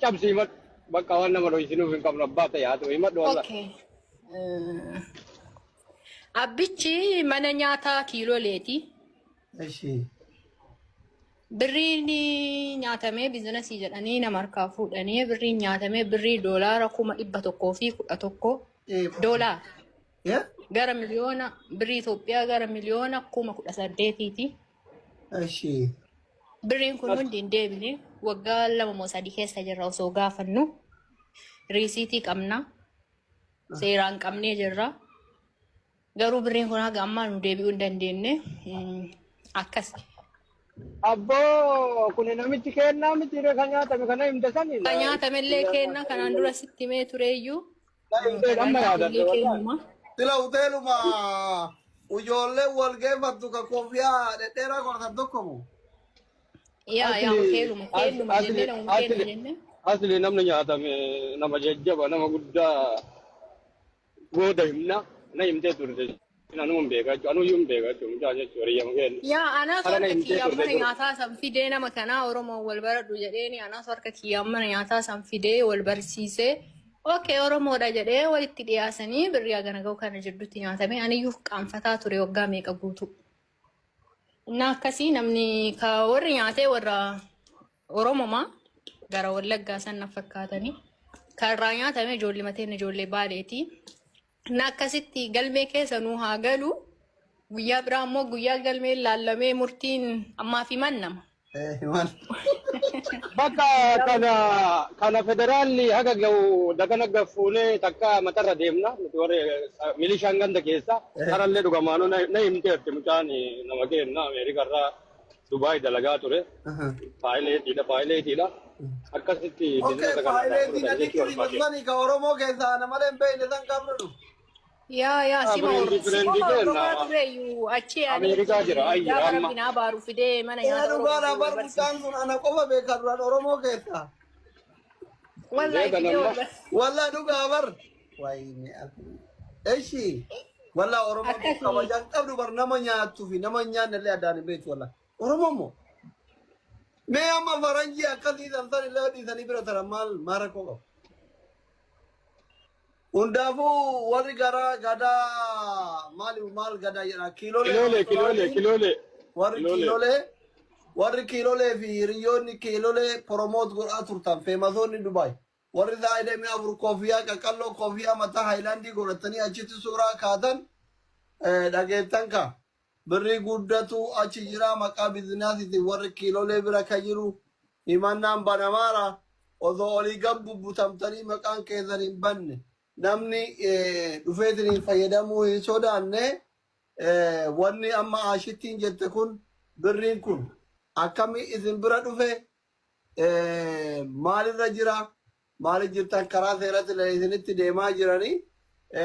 cabsi mat bakka waan nama roysinu hin qabnu abbaa ta'e haa ta'u himadhu wallah. Okay. Abbichi mana nyaataa kiilooleeti. Eshi. Birriin nyaatamee biizinasii jedhanii nama harkaa fuudhanii birriin nyaatamee birrii doolaara 111 doolaara. Yeah? Gara miliyoona birrii Itoophiyaa gara miliyoona 18,000ti. Eshi. Birriin kun hundi hin deebine waggaa 2 keessa jirra osoo gaafannu. Riisiitii qabna. Seeraan qabnee jirra. Garuu birriin kun haga ammaa nu deebi'uu hin dandeenye. Akkas. Abbo kun namichi kennaa miti kan nyaatame kana himte sani. Kan nyaatamellee kenna kanaan dura sitti mee tureeyyuu. Amma yaadatte. Sila hoteeluma ijoollee wal geeffattu ka koofiyaa dhedheeraa godhatan tokko moo? Yaa hoteeluma jennee nama kenna jennee. Asli namni nyaatame nama jajjaba nama guddaa gooda himna na himtee turte. Anuu hin beekaa jechuudha. Anuu iyyuu hin beekaa jechuudha. Mucaa jechuudha. Riyyama kenna. Yaa anas harka kiyyaan mana nyaataa san fidee nama kanaa Oromoo wal baradhu jedheeni anas harka kiyyaan mana nyaataa san fidee wal barsiisee okay Oromoodha jedhee walitti dhiyaasanii birrii hagana ga'u kana jidduutti nyaatamee aniyyuu qaanfataa ture waggaa meeqa guutu. Innaa akkasii namni ka warri nyaatee warra Oromomaa gara Wallaggaa san na fakkaatanii karraa nyaatame ijoollee mateen ijoollee baaleeti. Na akkasitti galmee keessa nu haa galu guyyaa biraa immoo guyyaa galmee laallamee murtiin ammaa fi mannama. Bakka kana federaalli haga ga'u dagana gaffuulee takka matarra deemna nuti warri milishaan ganda keessa karallee dhugamaanoo na himteerti mucaan nama kenna Ameerikarraa Dubaay dalagaa ture. Paayileetiidha. Akkasitti biizinasa kana paayileetiin adiitti masanii ka Oromoo keessaa nama leen san qabnu. Yaa sima Oromoo tureeyyuu achi Ameerikaa jira ayyira amma. Binaa baaruu fidee mana nyaata dhugaadhaa barbaachisaan sun ana qofa beekaa duraan Oromoo keessaa. Wallaahi dhugaa bar. Wayne eshi wallaahi Oromoo kabajaan qabdu bar nama nyaattuu fi nama nyaannallee addaan hin beektu wallaahi. Oromoo moo? Mee amma faranjii akkasii san illee dhiisanii bira taran maal rakkoo qabu? Hundaafuu warri gara gadaa maal gadaa jedha kiiloolee. Warri kiiloolee fi hiriyoonni kiiloolee promoot godhaa turtan feemasoonni Dubaay. Warri zaa'idamii afur koofiyaa qaqqalloo koofiyaa mataa haayilaandii godhatanii achitti suuraa kaatan dhageettan ka. Birrii guddatu achi jira maqaa biizinaasiitiin warri kiiloolee bira kan jiru himannaan banamaara osoo olii gabbu butamtanii maqaan keessan hin banne. Namni dhufeetiin fayyadamuu hin sodaanne wanni amma ashittiin jette kun birriin kun akkamii isin bira dhufe maalirra jira maaliif jirtan karaa seeratti isinitti deemaa jiranii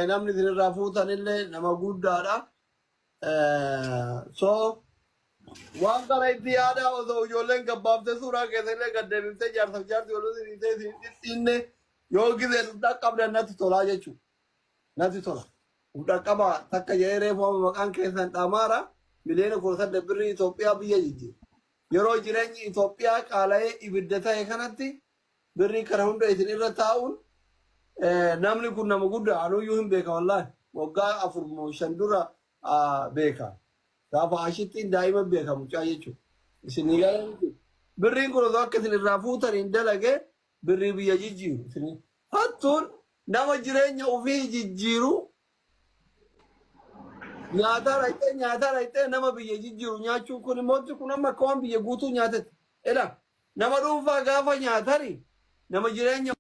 namni isinirraa fuutanillee nama guddaadha. So waan kana itti yaada osoo ijoolleen gabbaaftee suuraa keessallee gaddeebiftee jaarsaaf jaarsi waliin dhidhiinne yoo gizee dhaqqabdan natti tolaa jechuudha. Natti tola. Dhaqqaba takka jedhee reefuma maqaan keessan dhamaara miliyoona 18 birrii Itoophiyaa biyya jijjiira. Yeroo jireenyi Itoophiyaa qaala'ee ibidda ta'e kanatti birrii kana hunda isin irra taa'uun namni kun nama guddaa anuyyuu hin beeka wallaahi. Waggaa 4-5 dura beeka. Gaafa ashittiin daa'ima beeka mucaa jechuudha. Isinii galanti. Birriin kun osoo akka isin irraa fuutaniin dalage birrii biyya jijjiiru. Hattuun nama jireenya ofii jijjiiru nyaataa dhaqxee nama biyya jijjiiru nyaachuun kun immoo kun amma akka waan biyya guutuu nyaatetti. Ela nama dhuunfaa gaafa nyaatani nama jireenya